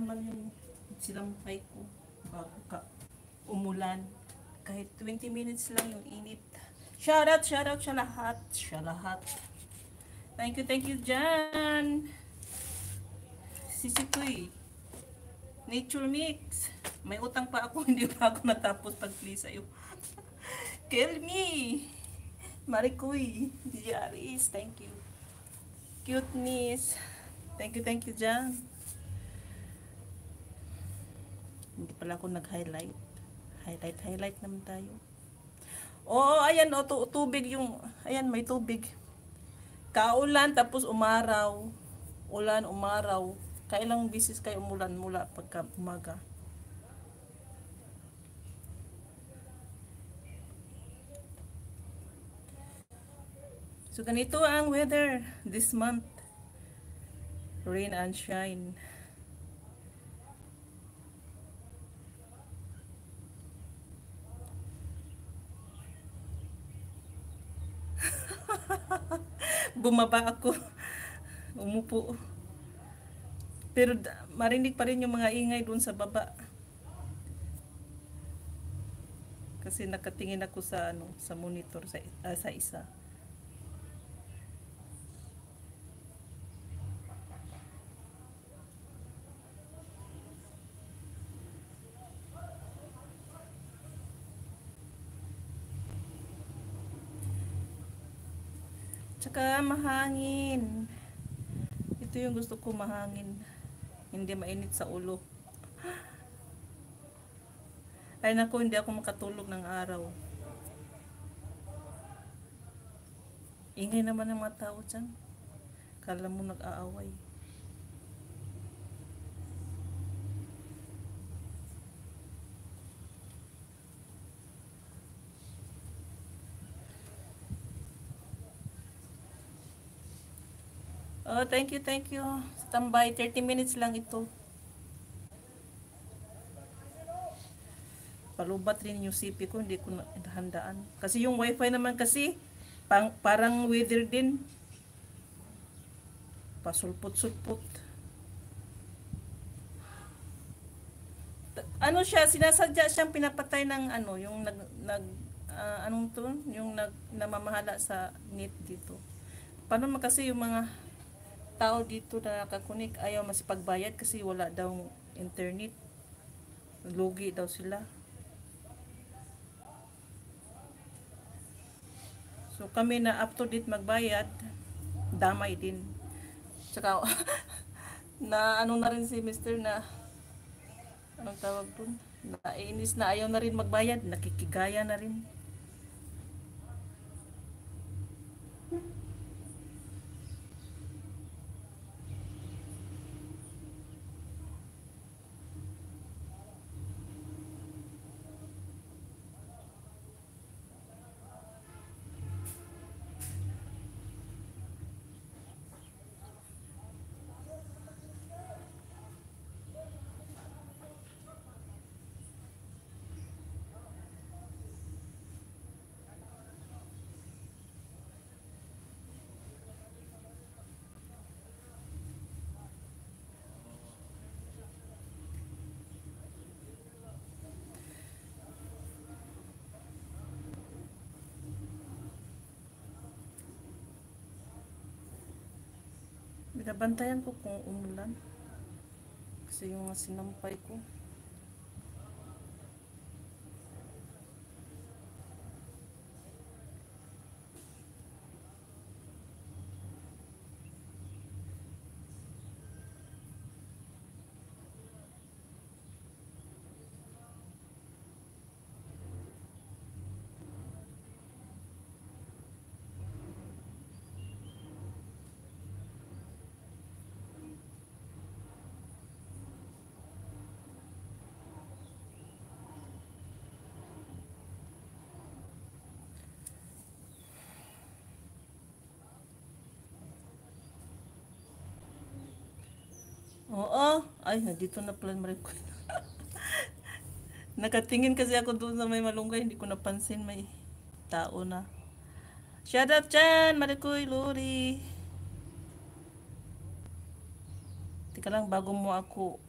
naman yung sinampay ko bago ka umulan. Kahit 20 minutes lang yung init. Shoutout sa lahat. Sa lahat. Thank you dyan. Sisi Kuy. Nature Mix. May utang pa ako, hindi pa ako natapos pag-play sa'yo. Kill me. Marikoy. DJ Aris, thank you. Cuteness. Thank you dyan. Hindi pala ako nag-highlight. Highlight naman tayo. Oo, ayan, o, tubig yung, ayan, may tubig. Kaulan, tapos umaraw. Ulan, umaraw. Kailang bisis kayo umulan mula pagka umaga. So, ganito ang weather this month. Rain and shine. Bumaba ako. Umupo. Pero marinig pa rin yung mga ingay dun sa baba. Kasi nakatingin ako sa ano, sa monitor sa isa. Tsaka mahangin. Ito yung gusto ko, mahangin. Hindi mainit sa ulo. Ay naku, hindi ako makatulog ng araw. Ingay naman ng mga tao dyan. Kala mo nag-aaway. Oh, thank you. Standby, 30 minutes lang ito. Palubat rin yung CP ko, hindi ko nahandaan. Kasi yung wifi naman kasi, parang weather din. Pasulpot-sulpot. Ano siya, sinasadya siyang pinapatay ng ano, yung anong to, yung namamahala sa net dito. Paano man kasi yung mga tao dito na nakakunik ayaw masipagbayad kasi wala daw internet. Lugi daw sila. So kami na up to date magbayad, damay din. Tsaka na ano na rin si Mr. na anong tawag dun? Naiinis na ayaw na rin magbayad, nakikigaya na rin. Binabantayan ko kung umulan. Kasi yung sinampay ko. Oo. Ay, nandito na pala Marikoy. Nakatingin kasi ako doon sa may malunggay. Hindi ko napansin may tao na. Shout out dyan, Marikoy, Luri. Tika lang, bago mo ako